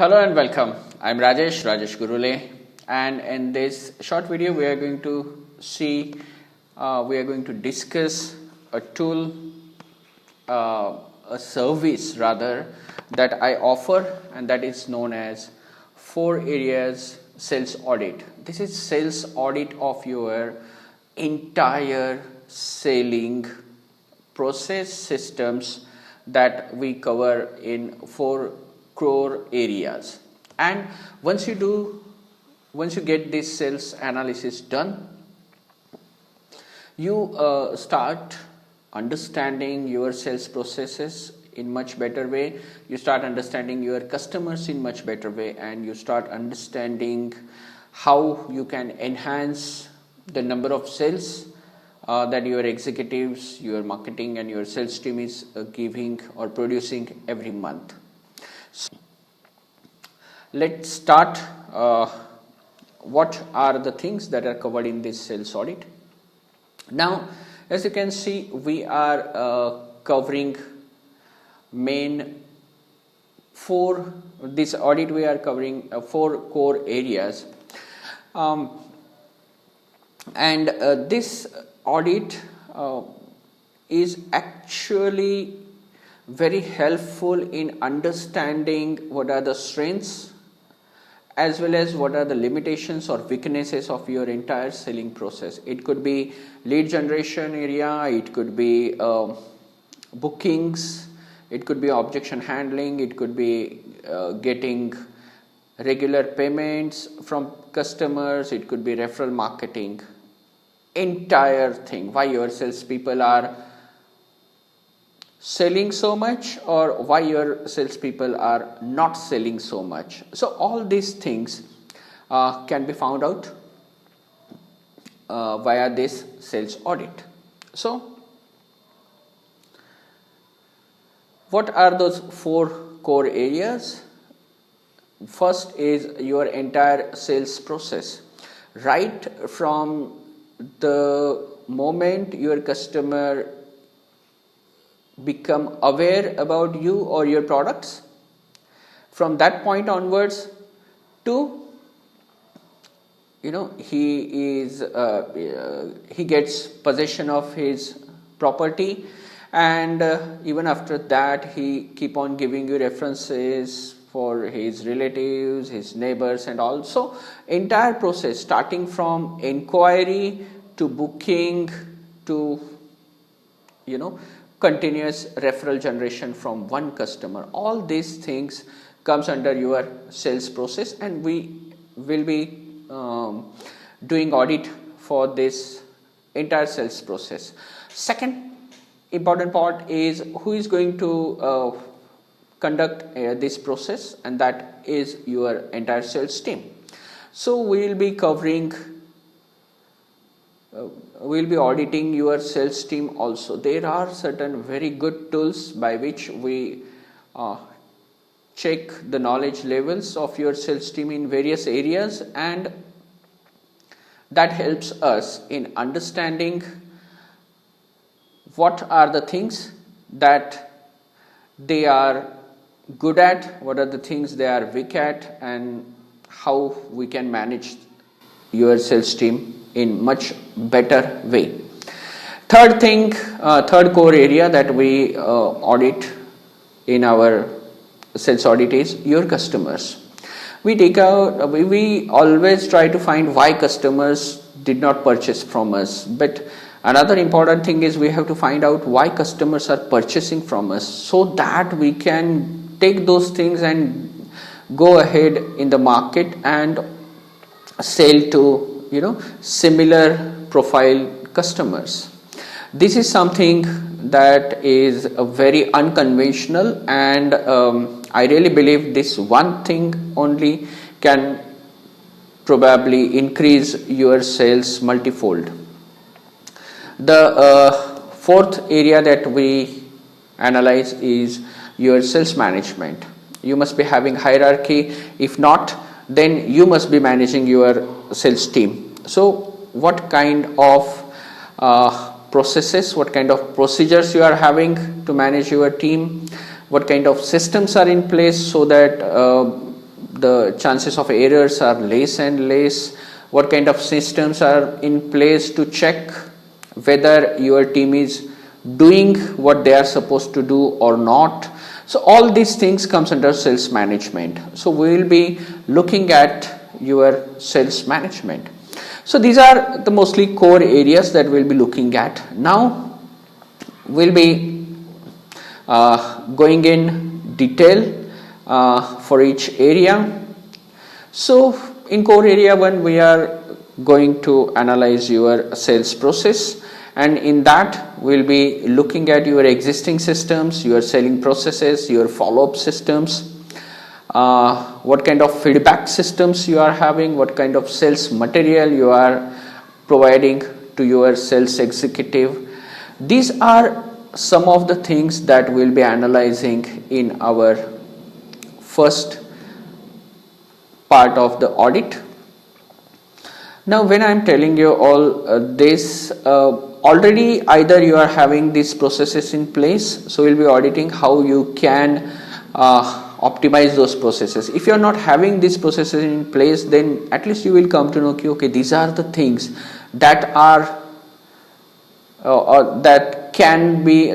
Hello and welcome. I'm Rajesh Gurule, and in this short video we are going to discuss a tool, a service rather, that I offer, and that is known as Four Areas Sales Audit. This is sales audit of your entire selling process systems that we cover in four core areas. And once you get this sales analysis done, you start understanding your sales processes in much better way. You start understanding your customers in much better way, and you start understanding how you can enhance the number of sales that your executives, your marketing and your sales team is giving or producing every month. So, let's start. What are the things that are covered in this sales audit? Now, as you can see, we are covering this audit we are covering four core areas, and this audit is actually very helpful in understanding what are the strengths as well as what are the limitations or weaknesses of your entire selling process. It could be lead generation area, it could be bookings, it could be objection handling, it could be getting regular payments from customers, it could be referral marketing. Entire thing, why your salespeople are selling so much or why your salespeople are not selling so much. So all these things can be found out via this sales audit. So what are those four core areas? First is your entire sales process. Right from the moment your customer become aware about you or your products, from that point onwards to he gets possession of his property, and even after that he keep on giving you references for his relatives, his neighbors, and also entire process starting from inquiry to booking to continuous referral generation from one customer. All these things comes under your sales process, and we will be doing audit for this entire sales process. Second important part is who is going to conduct this process, and that is your entire sales team. So we will be covering we'll be auditing your sales team also. There are certain very good tools by which we check the knowledge levels of your sales team in various areas, and that helps us in understanding what are the things that they are good at, what are the things they are weak at, and how we can manage your sales team in much better way. Third core area that we audit in our sales audit is your customers. We always try to find why customers did not purchase from us, but another important thing is we have to find out why customers are purchasing from us, so that we can take those things and go ahead in the market and sell to similar profile customers. This is something that is very unconventional, and I really believe this one thing only can probably increase your sales multifold. The fourth area that we analyze is your sales management. You must be having hierarchy. If not, then you must be managing your sales team. So what kind of processes, what kind of procedures you are having to manage your team, what kind of systems are in place so that the chances of errors are less and less, what kind of systems are in place to check whether your team is doing what they are supposed to do or not. So all these things comes under sales management. So we will be looking at your sales management. So these are the mostly core areas that we'll be looking at. Now we'll be going in detail for each area. So in core area 1, we are going to analyze your sales process, and in that we'll be looking at your existing systems, your selling processes, your follow-up systems, what kind of feedback systems you are having, what kind of sales material you are providing to your sales executive. These are some of the things that we'll be analyzing in our first part of the audit. Now when I'm telling you all this, already either you are having these processes in place, so we'll be auditing how you can optimize those processes. If you are not having these processes in place, then at least you will come to know, okay, these are the things that are that can be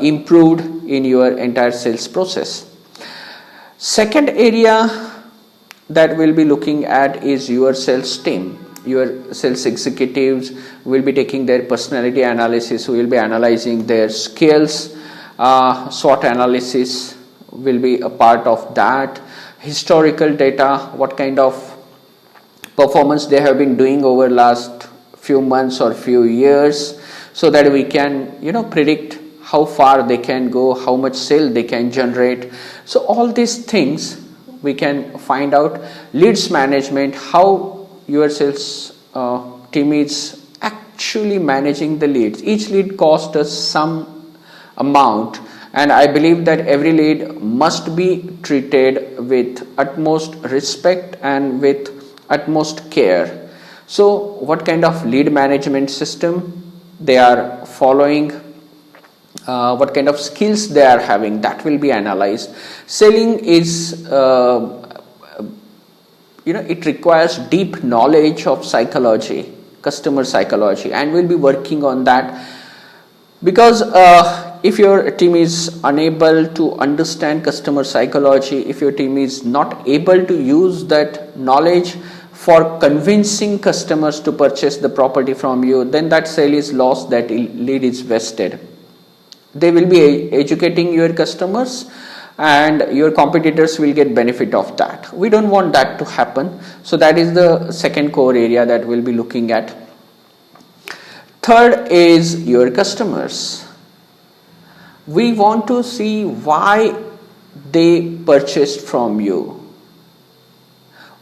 improved in your entire sales process. Second area that we'll be looking at is your sales team. Your sales executives will be taking their personality analysis. We will be analyzing their skills. SWOT analysis will be a part of that. Historical data, what kind of performance they have been doing over last few months or few years, so that we can predict how far they can go, how much sale they can generate. So all these things we can find out. Leads management, how your sales team is actually managing the leads. Each lead costs us some amount, and I believe that every lead must be treated with utmost respect and with utmost care. So what kind of lead management system they are following, what kind of skills they are having, that will be analyzed. Selling is it requires deep knowledge of psychology, customer psychology, and we'll be working on that, because if your team is unable to understand customer psychology, if your team is not able to use that knowledge for convincing customers to purchase the property from you, then that sale is lost, that lead is wasted. They will be educating your customers, and your competitors will get benefit of that. We don't want that to happen. So that is the second core area that we'll be looking at. Third is your customers. We want to see why they purchased from you,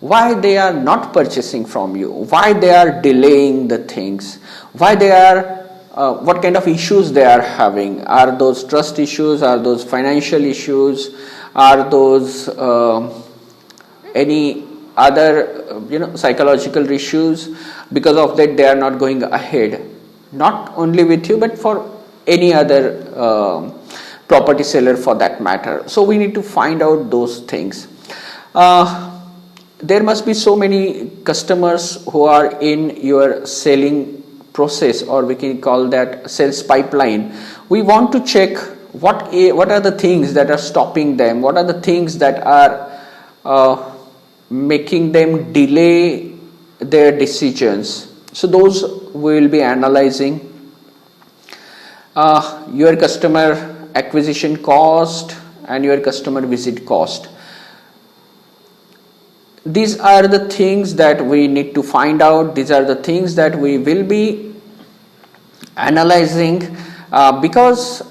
why they are not purchasing from you, why they are delaying the things, why they are what kind of issues they are having. Are those trust issues? Are those financial issues? Are those any other psychological issues? Because of that they are not going ahead, not only with you but for any other property seller for that matter. So we need to find out those things. There must be so many customers who are in your selling process, or we can call that sales pipeline. We want to check what are the things that are stopping them, what are the things that are making them delay their decisions. So those we will be analyzing. Your customer acquisition cost and your customer visit cost. These are the things that we need to find out. These are the things that we will be analyzing, because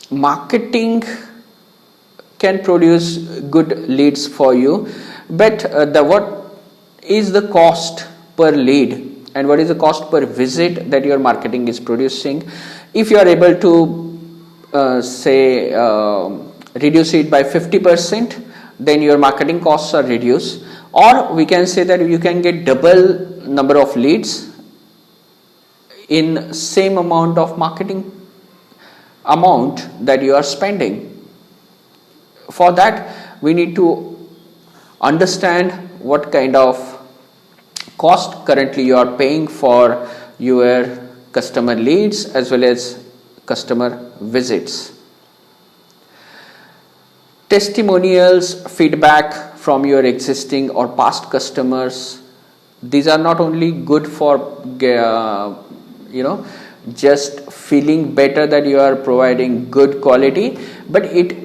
marketing can produce good leads for you, but what is the cost per lead and what is the cost per visit that your marketing is producing? If you are able to reduce it by 50%, then your marketing costs are reduced. Or we can say that you can get double number of leads in same amount of marketing amount that you are spending. For that we need to understand what kind of cost currently you are paying for your customer leads as well as customer visits. Testimonials, feedback from your existing or past customers, these are not only good for just feeling better that you are providing good quality, but it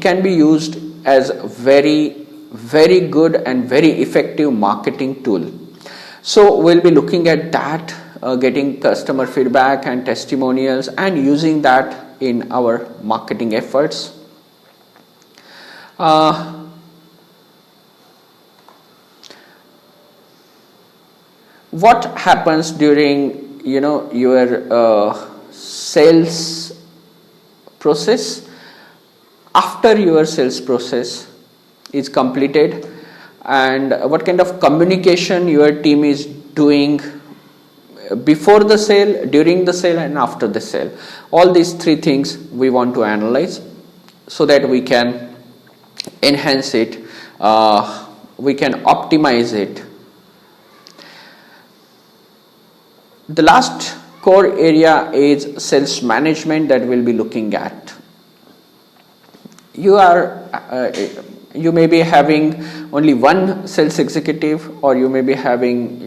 can be used as very good and very effective marketing tool. So we'll be looking at that, getting customer feedback and testimonials and using that in our marketing efforts. What happens during your sales process? After your sales process is completed, and what kind of communication your team is doing before the sale, during the sale, and after the sale. All these three things we want to analyze so that we can enhance it, we can optimize it. The last core area is sales management that we'll be looking at. You may be having only one sales executive, or you may be having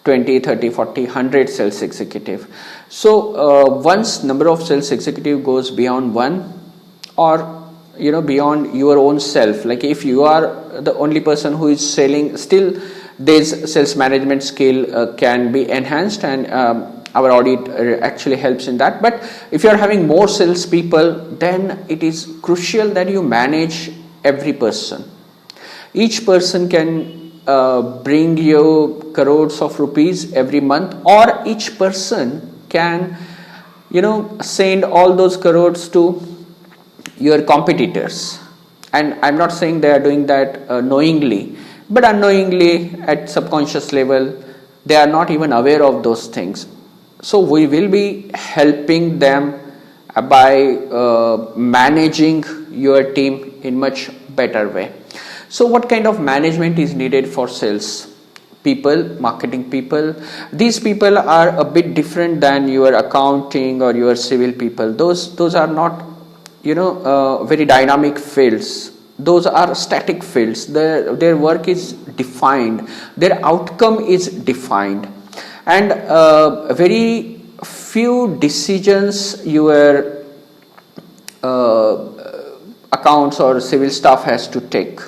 20, 30, 40, 100 sales executive. So once number of sales executive goes beyond one, or beyond your own self, like if you are the only person who is selling, still this sales management skill can be enhanced, and our audit actually helps in that. But if you are having more sales people, then it is crucial that you manage every person. Each person can bring you crores of rupees every month, or each person can send all those crores to your competitors. And I'm not saying they are doing that knowingly, but unknowingly at subconscious level they are not even aware of those things. So we will be helping them by managing your team in much better way. So what kind of management is needed for sales people, marketing people? These people are a bit different than your accounting or your civil people. Those are not very dynamic fields. Those are static fields. Their work is defined, their outcome is defined, and very few decisions your accounts or civil staff has to take.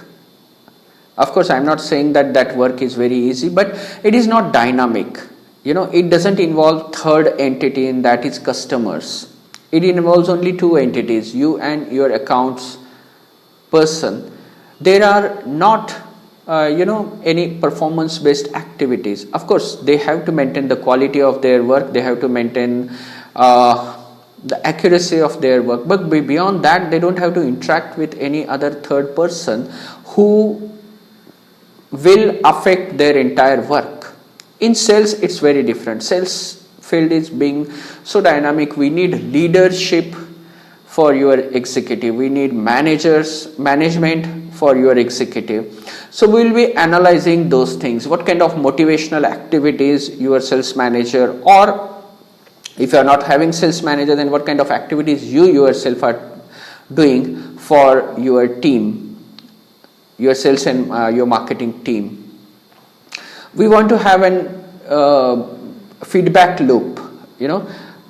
Of course, I'm not saying that work is very easy, but it is not dynamic. It doesn't involve third entity, and that is customers. It involves only two entities, you and your accounts person. There are not any performance based activities. Of course, they have to maintain the quality of their work, they have to maintain the accuracy of their work, but beyond that they don't have to interact with any other third person who will affect their entire work. In sales it's very different. Sales field is being so dynamic. We need leadership for your executive, we need management for your executive. So we will be analyzing those things. What kind of motivational activities your sales manager, or if you are not having sales manager, then what kind of activities you yourself are doing for your team, your sales and your marketing team. We want to have an feedback loop,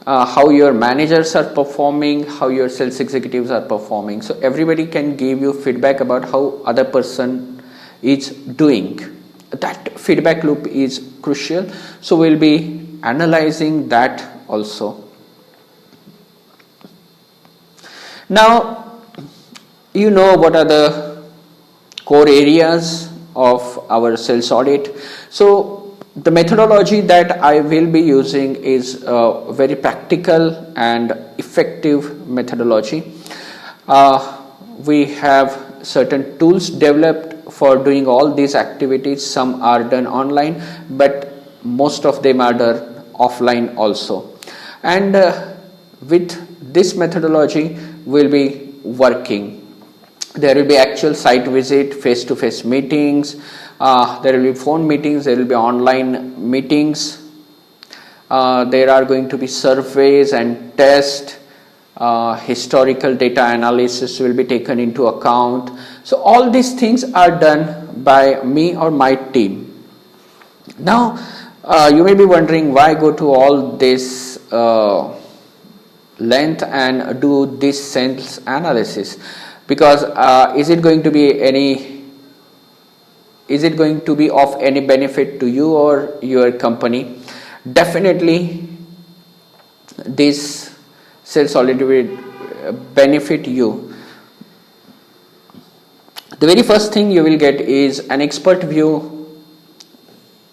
how your managers are performing, how your sales executives are performing. So everybody can give you feedback about how other person is doing. That feedback loop is crucial. So we'll be analyzing that also. Now, what are the core areas of our sales audit. So the methodology that I will be using is a very practical and effective methodology. We have certain tools developed for doing all these activities. Some are done online, but most of them are done offline also. And with this methodology we'll be working. There will be actual site visit, face-to-face meetings, there will be phone meetings, there will be online meetings, there are going to be surveys and tests, historical data analysis will be taken into account. So all these things are done by me or my team. Now you may be wondering why go to all this length and do this sales analysis, because is it going to be of any benefit to you or your company? Definitely this sales audit will benefit you. The very first thing you will get is an expert view.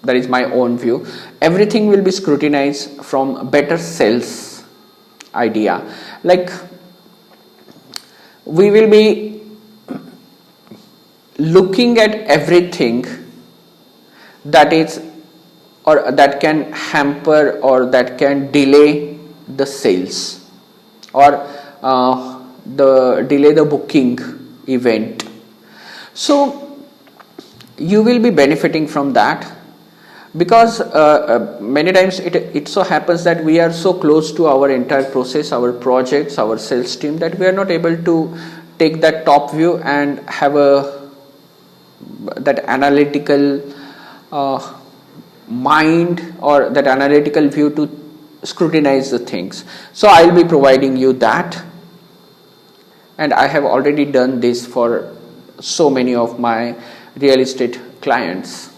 That is my own view. Everything will be scrutinized from better sales idea. Like, we will be looking at everything that is or that can hamper or that can delay the sales or delay the booking event. So you will be benefiting from that, because many times it so happens that we are so close to our entire process, our projects, our sales team, that we are not able to take that top view and have that analytical mind or that analytical view to scrutinize the things. So I will be providing you that, and I have already done this for so many of my real estate clients.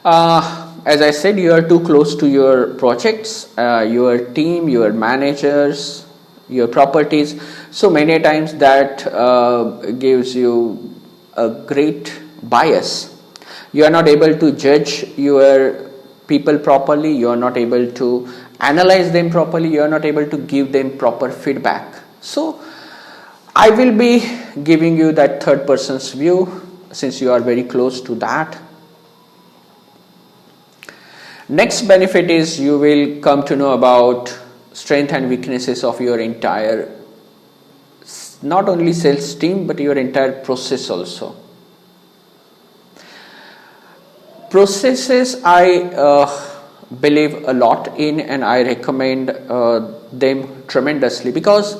As I said, you are too close to your projects, your team, your managers, your properties. So many times that gives you a great bias. You are not able to judge your people properly. You are not able to analyze them properly. You are not able to give them proper feedback. So I will be giving you that third person's view, since you are very close to that. Next benefit is you will come to know about strength and weaknesses of your entire, not only sales team, but your entire process also. Processes I believe a lot in, and I recommend them tremendously, because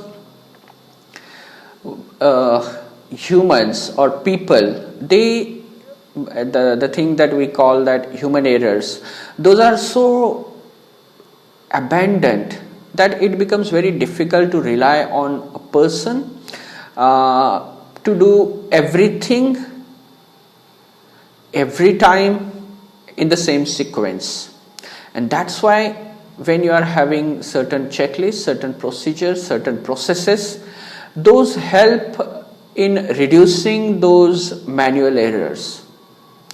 humans or people, the thing that we call that human errors, those are so abundant that it becomes very difficult to rely on a person to do everything every time in the same sequence. And that's why when you are having certain checklists, certain procedures, certain processes, those help in reducing those manual errors.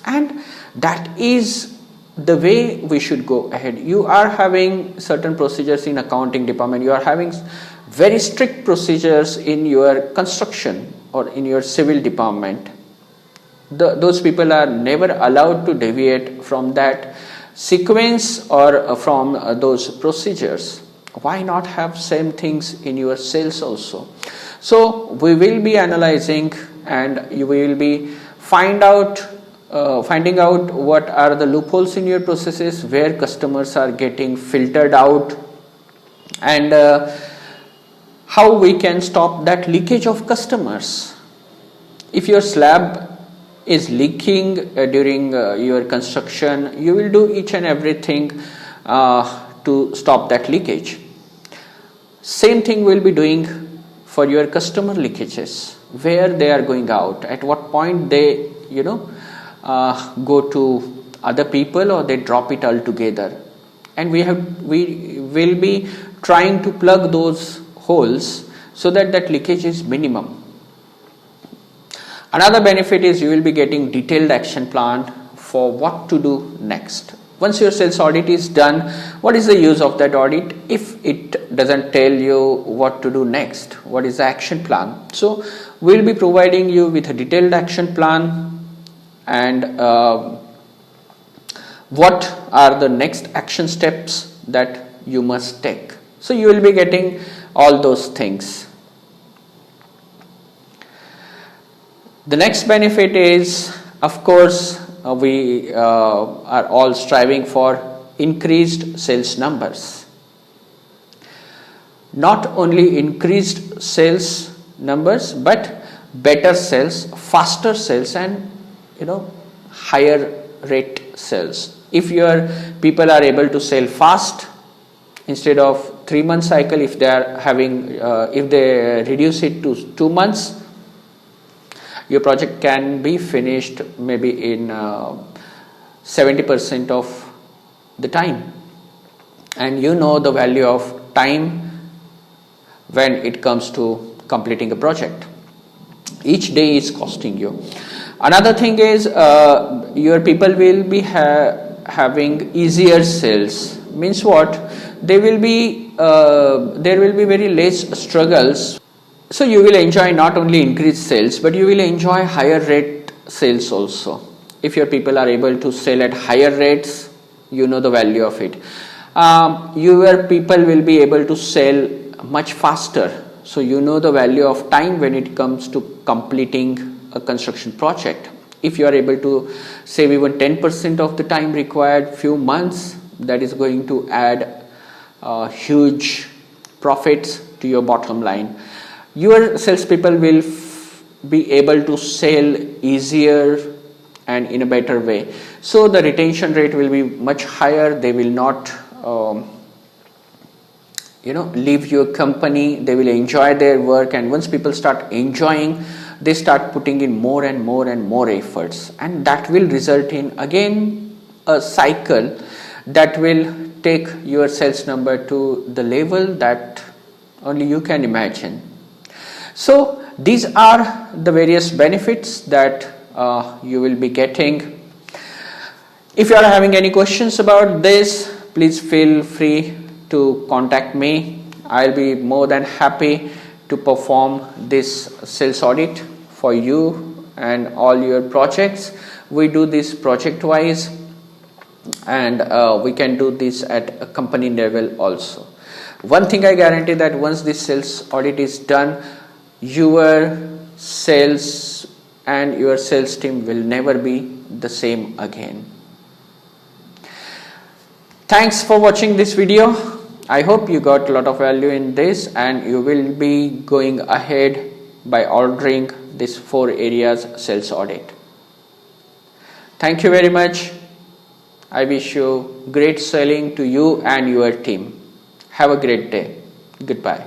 And that is the way we should go ahead. You are having certain procedures in accounting department, you are having very strict procedures in your construction or in your civil department. Those people are never allowed to deviate from that sequence or from those procedures. Why not have same things in your sales also? So we will be analyzing, and you will be finding out what are the loopholes in your processes, where customers are getting filtered out, and how we can stop that leakage of customers. If your slab is leaking during your construction, you will do each and everything to stop that leakage. Same thing we'll be doing for your customer leakages, where they are going out, at what point they go to other people or they drop it altogether, and we will be trying to plug those holes so that leakage is minimum. Another benefit is you will be getting detailed action plan for what to do next. Once your sales audit is done, what is the use of that audit if it doesn't tell you what to do next? What is the action plan? So we'll be providing you with a detailed action plan, and what are the next action steps that you must take. So you will be getting all those things. The next benefit is, of course, we are all striving for increased sales numbers. Not only increased sales numbers, but better sales, faster sales, and higher rate sales. If your people are able to sell fast, instead of 3-month cycle, if they are having, if they reduce it to 2 months, your project can be finished maybe in 70% of the time. And you know the value of time when it comes to completing a project. Each day is costing you. Another thing is your people will be having easier sales. Means what? There will be very less struggles. So you will enjoy not only increased sales, but you will enjoy higher rate sales also. If your people are able to sell at higher rates, you know the value of it. Your people will be able to sell much faster. So you know the value of time when it comes to completing a construction project. If you are able to save even 10% of the time required, few months, that is going to add huge profits to your bottom line. Your salespeople will be able to sell easier and in a better way. So the retention rate will be much higher. They will not leave your company. They will enjoy their work, and once people start enjoying, they start putting in more and more and more efforts, and that will result in again a cycle that will take your sales number to the level that only you can imagine. So these are the various benefits that you will be getting. If you are having any questions about this, please feel free to contact me. I'll be more than happy to perform this sales audit for you and all your projects. We do this project wise, and we can do this at a company level also. One thing I guarantee, that once this sales audit is done, your sales and your sales team will never be the same again. Thanks for watching this video. I hope you got a lot of value in this, and you will be going ahead by ordering this 4 areas sales audit. Thank you very much. I wish you great selling to you and your team. Have a great day. Goodbye.